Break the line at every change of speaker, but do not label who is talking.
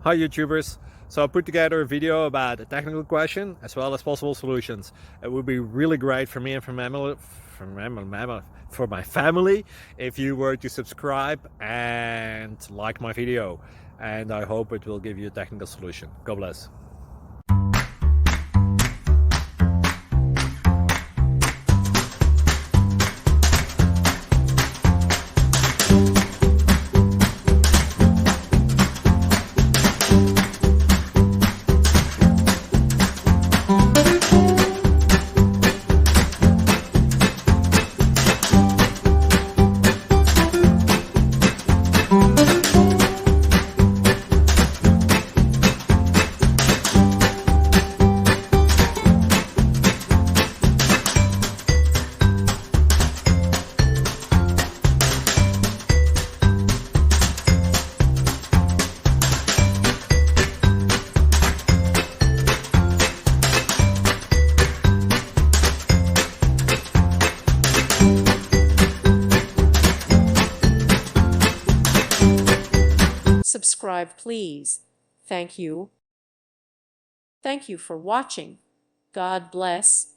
Hi YouTubers! So I put together a video about a technical question as well as possible solutions. It would be really great for me and for my family if you were to subscribe and like my video, and I hope it will give you a technical solution. God bless.
Subscribe, please. Thank you. Thank you for watching. God bless.